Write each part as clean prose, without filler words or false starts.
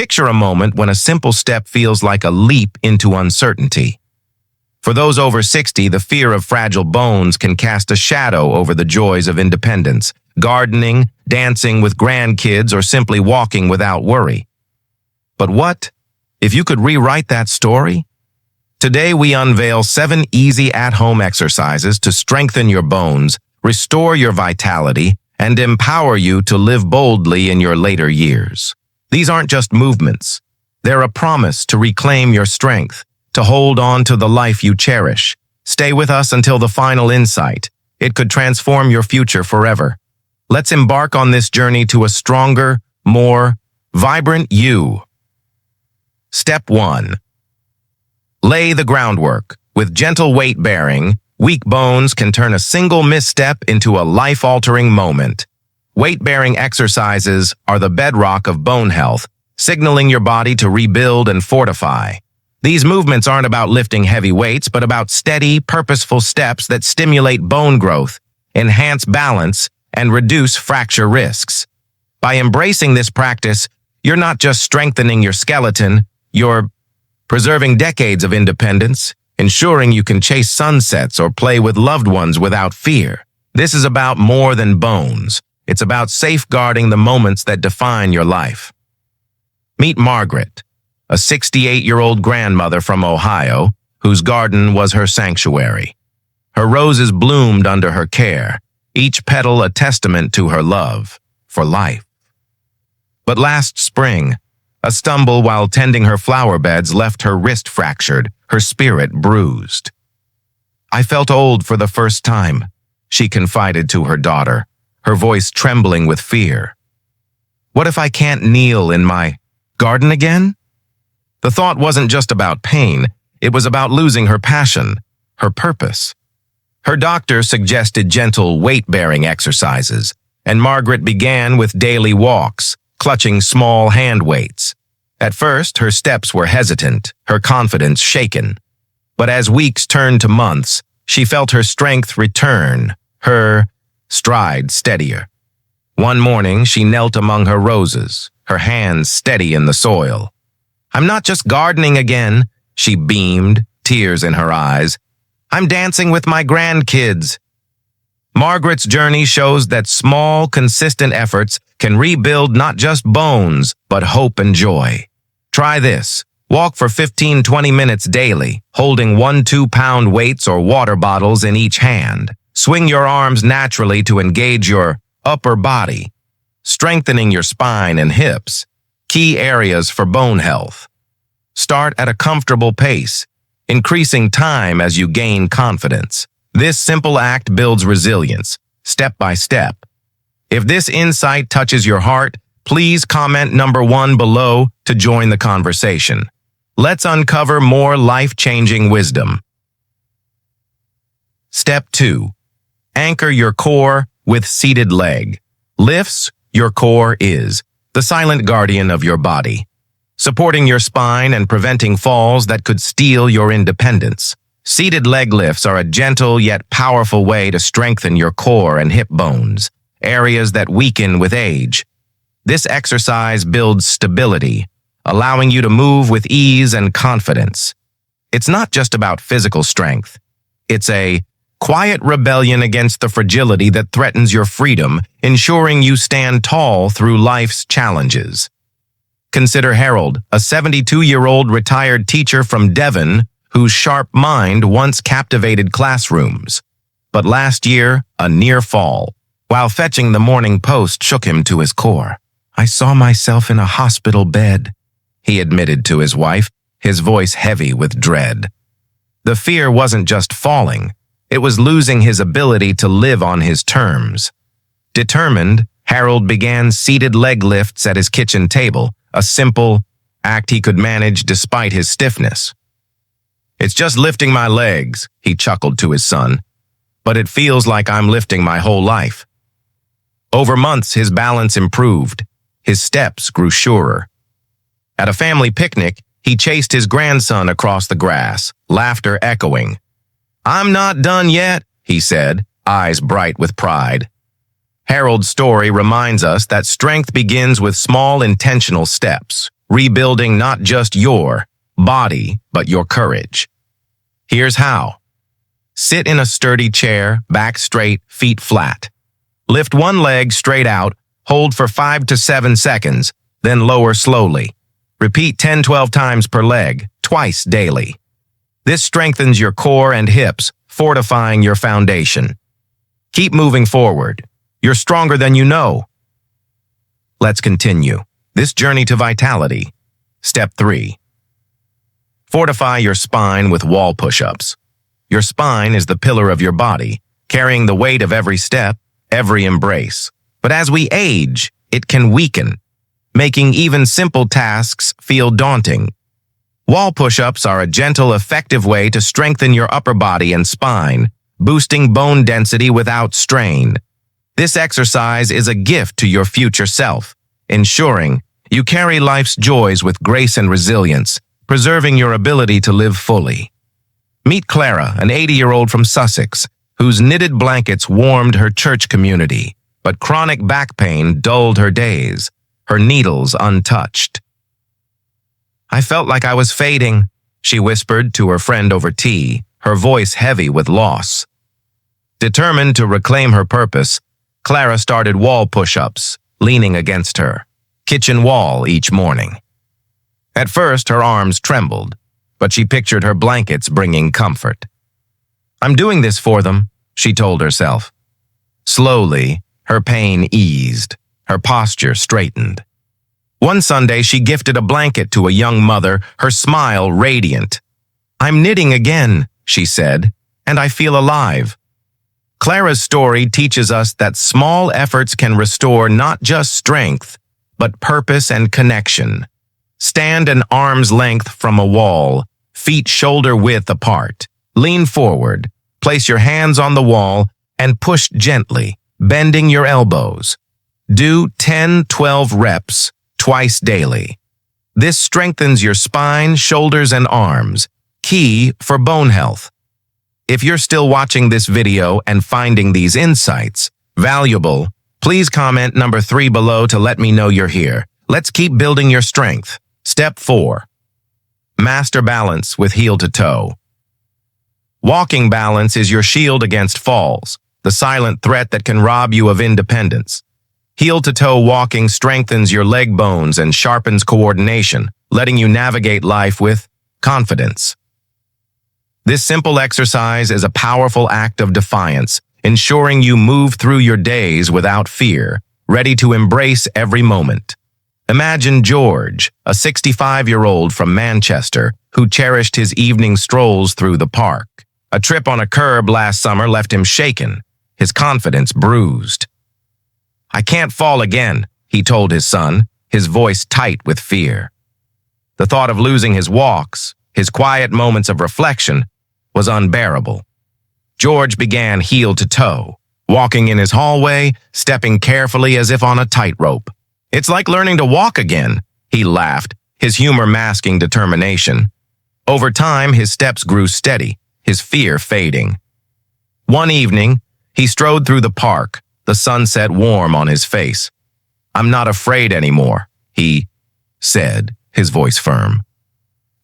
Picture a moment when a simple step feels like a leap into uncertainty. For those over 60, the fear of fragile bones can cast a shadow over the joys of independence, gardening, dancing with grandkids, or simply walking without worry. But what if you could rewrite that story? Today we unveil 7 easy at-home exercises to strengthen your bones, restore your vitality, and empower you to live boldly in your later years. These aren't just movements. They're a promise to reclaim your strength, to hold on to the life you cherish. Stay with us until the final insight. It could transform your future forever. Let's embark on this journey to a stronger, more vibrant you. Step 1. Lay the groundwork. With gentle weight bearing, weak bones can turn a single misstep into a life-altering moment. Weight-bearing exercises are the bedrock of bone health, signaling your body to rebuild and fortify. These movements aren't about lifting heavy weights, but about steady, purposeful steps that stimulate bone growth, enhance balance, and reduce fracture risks. By embracing this practice, you're not just strengthening your skeleton, you're preserving decades of independence, ensuring you can chase sunsets or play with loved ones without fear. This is about more than bones. It's about safeguarding the moments that define your life. Meet Margaret, a 68-year-old grandmother from Ohio, whose garden was her sanctuary. Her roses bloomed under her care, each petal a testament to her love for life. But last spring, a stumble while tending her flower beds left her wrist fractured, her spirit bruised. "I felt old for the first time," she confided to her daughter, her voice trembling with fear. "What if I can't kneel in my garden again?" The thought wasn't just about pain, it was about losing her passion, her purpose. Her doctor suggested gentle weight-bearing exercises, and Margaret began with daily walks, clutching small hand weights. At first, her steps were hesitant, her confidence shaken. But as weeks turned to months, she felt her strength return, her stride steadier. One morning, she knelt among her roses, her hands steady in the soil. "I'm not just gardening again," she beamed, tears in her eyes. "I'm dancing with my grandkids." Margaret's journey shows that small, consistent efforts can rebuild not just bones, but hope and joy. Try this. Walk for 15-20 minutes daily, holding 1-2-pound weights or water bottles in each hand. Swing your arms naturally to engage your upper body, strengthening your spine and hips, key areas for bone health. Start at a comfortable pace, increasing time as you gain confidence. This simple act builds resilience, step by step. If this insight touches your heart, please comment number 1 below to join the conversation. Let's uncover more life-changing wisdom. Step 2. Anchor your core with seated leg. Lifts, your core is the silent guardian of your body, supporting your spine and preventing falls that could steal your independence. Seated leg lifts are a gentle yet powerful way to strengthen your core and hip bones, areas that weaken with age. This exercise builds stability, allowing you to move with ease and confidence. It's not just about physical strength. It's a quiet rebellion against the fragility that threatens your freedom, ensuring you stand tall through life's challenges. Consider Harold, a 72-year-old retired teacher from Devon whose sharp mind once captivated classrooms. But last year, a near fall, while fetching the Morning Post, shook him to his core. "I saw myself in a hospital bed," he admitted to his wife, his voice heavy with dread. The fear wasn't just falling, it was losing his ability to live on his terms. Determined, Harold began seated leg lifts at his kitchen table, a simple act he could manage despite his stiffness. "It's just lifting my legs," he chuckled to his son, "but it feels like I'm lifting my whole life." Over months, his balance improved. His steps grew surer. At a family picnic, he chased his grandson across the grass, laughter echoing. "I'm not done yet," he said, eyes bright with pride. Harold's story reminds us that strength begins with small intentional steps. rebuilding not just your body, but your courage. Here's how. Sit in a sturdy chair, back straight, feet flat. Lift one leg straight out, hold for 5 to 7 seconds, then lower slowly. Repeat 10-12 times per leg, twice daily. This strengthens your core and hips, fortifying your foundation. Keep moving forward. You're stronger than you know. Let's continue this journey to vitality. Step 3. Fortify your spine with wall push-ups. Your spine is the pillar of your body, carrying the weight of every step, every embrace. But as we age, it can weaken, making even simple tasks feel daunting. Wall push-ups are a gentle, effective way to strengthen your upper body and spine, boosting bone density without strain. This exercise is a gift to your future self, ensuring you carry life's joys with grace and resilience, preserving your ability to live fully. Meet Clara, an 80-year-old from Sussex, whose knitted blankets warmed her church community, but chronic back pain dulled her days, her needles untouched. "I felt like I was fading," she whispered to her friend over tea, her voice heavy with loss. Determined to reclaim her purpose, Clara started wall push-ups, leaning against her kitchen wall each morning. At first, her arms trembled, but she pictured her blankets bringing comfort. "I'm doing this for them," she told herself. Slowly, her pain eased, her posture straightened. One Sunday, she gifted a blanket to a young mother, her smile radiant. "I'm knitting again," she said, "and I feel alive." Clara's story teaches us that small efforts can restore not just strength, but purpose and connection. Stand an arm's length from a wall, feet shoulder-width apart. Lean forward, place your hands on the wall, and push gently, bending your elbows. Do 10-12 reps, twice daily. This strengthens your spine, shoulders, and arms, key for bone health. If you're still watching this video and finding these insights valuable, please comment number 3 below to let me know you're here. Let's keep building your strength. Step 4. Master balance with heel to toe. Walking balance is your shield against falls, the silent threat that can rob you of independence. Heel-to-toe walking strengthens your leg bones and sharpens coordination, letting you navigate life with confidence. This simple exercise is a powerful act of defiance, ensuring you move through your days without fear, ready to embrace every moment. Imagine George, a 65-year-old from Manchester, who cherished his evening strolls through the park. A trip on a curb last summer left him shaken, his confidence bruised. "I can't fall again," he told his son, his voice tight with fear. The thought of losing his walks, his quiet moments of reflection, was unbearable. George began heel to toe, walking in his hallway, stepping carefully as if on a tightrope. "It's like learning to walk again," he laughed, his humor masking determination. Over time, his steps grew steady, his fear fading. One evening, he strode through the park, the sunset warm on his face. "I'm not afraid anymore," he said, his voice firm.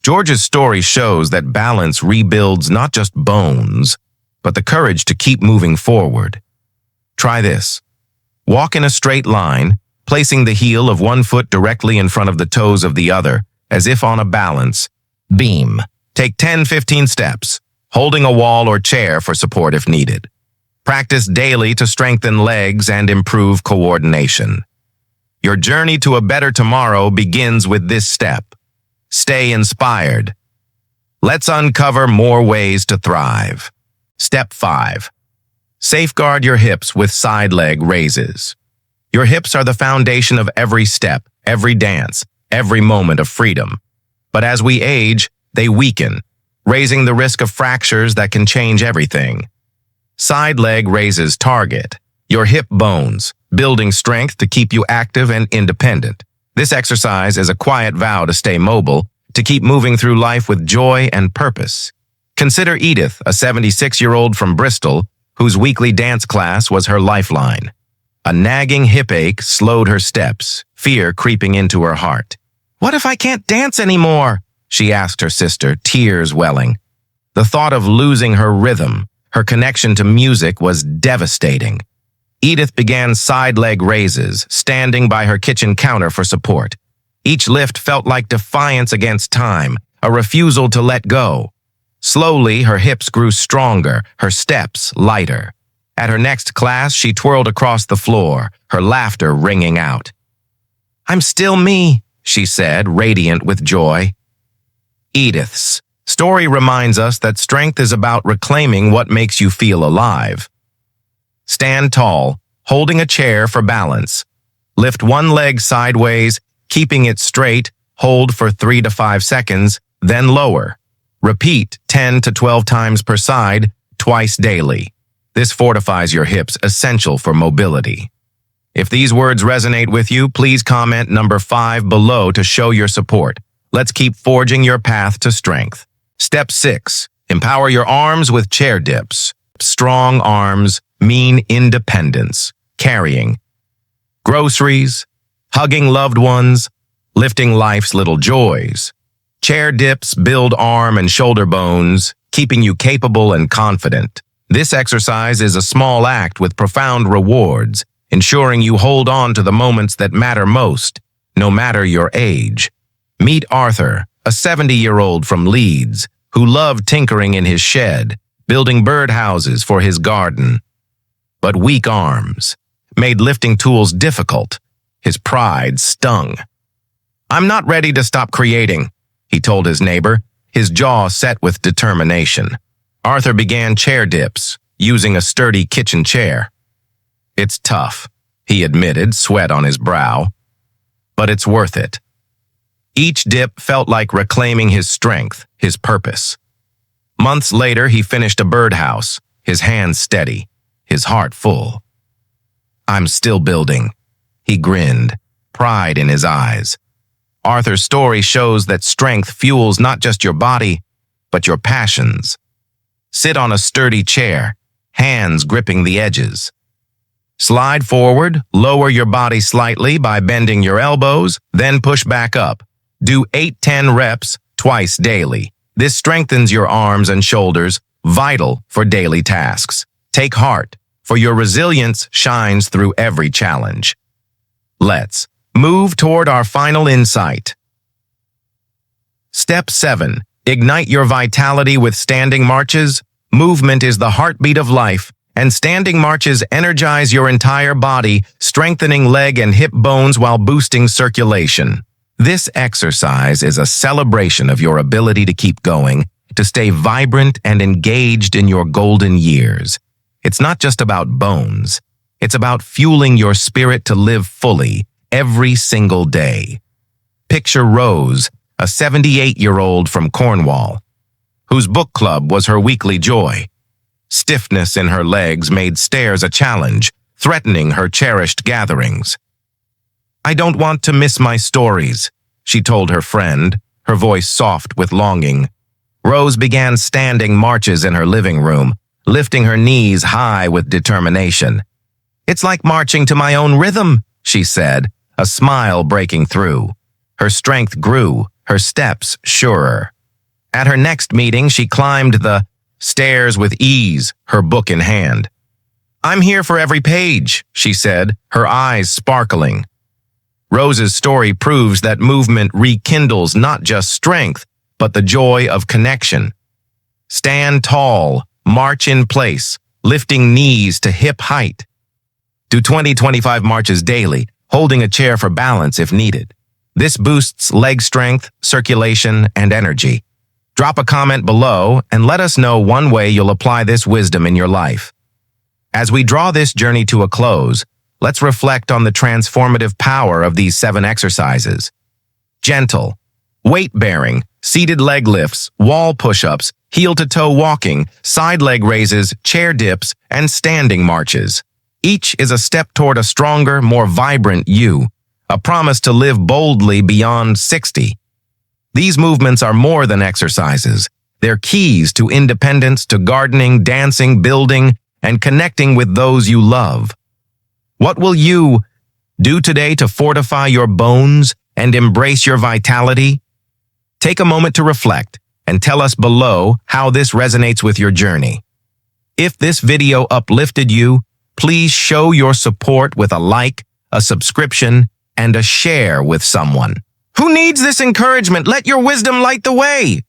George's story shows that balance rebuilds not just bones, but the courage to keep moving forward. Try this. Walk in a straight line, placing the heel of one foot directly in front of the toes of the other, as if on a balance beam. Take 10-15 steps, holding a wall or chair for support if needed. Practice daily to strengthen legs and improve coordination. Your journey to a better tomorrow begins with this step. Stay inspired. Let's uncover more ways to thrive. Step 5. Safeguard your hips with side leg raises. Your hips are the foundation of every step, every dance, every moment of freedom. But as we age, they weaken, raising the risk of fractures that can change everything. Side leg raises target your hip bones, building strength to keep you active and independent. This exercise is a quiet vow to stay mobile, to keep moving through life with joy and purpose. Consider Edith, a 76-year-old from Bristol, whose weekly dance class was her lifeline. A nagging hip ache slowed her steps, fear creeping into her heart. "What if I can't dance anymore?" she asked her sister, tears welling. The thought of losing her rhythm, her connection to music, was devastating. Edith began side leg raises, standing by her kitchen counter for support. Each lift felt like defiance against time, a refusal to let go. Slowly, her hips grew stronger, her steps lighter. At her next class, she twirled across the floor, her laughter ringing out. "I'm still me," she said, radiant with joy. Edith's story reminds us that strength is about reclaiming what makes you feel alive. Stand tall, holding a chair for balance. Lift one leg sideways, keeping it straight, hold for 3 to 5 seconds, then lower. Repeat 10 to 12 times per side, twice daily. This fortifies your hips, essential for mobility. If these words resonate with you, please comment number 5 below to show your support. Let's keep forging your path to strength. Step 6. Empower your arms with chair dips. Strong arms mean independence, carrying groceries, hugging loved ones, lifting life's little joys. Chair dips build arm and shoulder bones, keeping you capable and confident. This exercise is a small act with profound rewards, ensuring you hold on to the moments that matter most, no matter your age. Meet Arthur, a 70-year-old from Leeds, who loved tinkering in his shed, building birdhouses for his garden. But weak arms made lifting tools difficult. His pride stung. "I'm not ready to stop creating," he told his neighbor, his jaw set with determination. Arthur began chair dips, using a sturdy kitchen chair. "It's tough," he admitted, sweat on his brow. "But it's worth it." Each dip felt like reclaiming his strength, his purpose. Months later, he finished a birdhouse, his hands steady, his heart full. "I'm still building," he grinned, pride in his eyes. Arthur's story shows that strength fuels not just your body, but your passions. Sit on a sturdy chair, hands gripping the edges. Slide forward, lower your body slightly by bending your elbows, then push back up. Do 8-10 reps twice daily. This strengthens your arms and shoulders, vital for daily tasks. Take heart, for your resilience shines through every challenge. Let's move toward our final insight. Step 7. Ignite your vitality with standing marches. Movement is the heartbeat of life, and standing marches energize your entire body, strengthening leg and hip bones while boosting circulation. This exercise is a celebration of your ability to keep going, to stay vibrant and engaged in your golden years. It's not just about bones. It's about fueling your spirit to live fully every single day. Picture Rose, a 78-year-old from Cornwall, whose book club was her weekly joy. Stiffness in her legs made stairs a challenge, threatening her cherished gatherings. "I don't want to miss my stories," she told her friend, her voice soft with longing. Rose began standing marches in her living room, lifting her knees high with determination. "It's like marching to my own rhythm," she said, a smile breaking through. Her strength grew, her steps surer. At her next meeting, she climbed the stairs with ease, her book in hand. "I'm here for every page," she said, her eyes sparkling. Rose's story proves that movement rekindles not just strength, but the joy of connection. Stand tall, march in place, lifting knees to hip height. Do 20-25 marches daily, holding a chair for balance if needed. This boosts leg strength, circulation, and energy. Drop a comment below and let us know one way you'll apply this wisdom in your life. As we draw this journey to a close, let's reflect on the transformative power of these 7 exercises. Gentle, weight-bearing, seated leg lifts, wall push-ups, heel-to-toe walking, side leg raises, chair dips, and standing marches. Each is a step toward a stronger, more vibrant you, a promise to live boldly beyond 60. These movements are more than exercises. They're keys to independence, to gardening, dancing, building, and connecting with those you love. What will you do today to fortify your bones and embrace your vitality? Take a moment to reflect and tell us below how this resonates with your journey. If this video uplifted you, please show your support with a like, a subscription, and a share with someone who needs this encouragement. Let your wisdom light the way.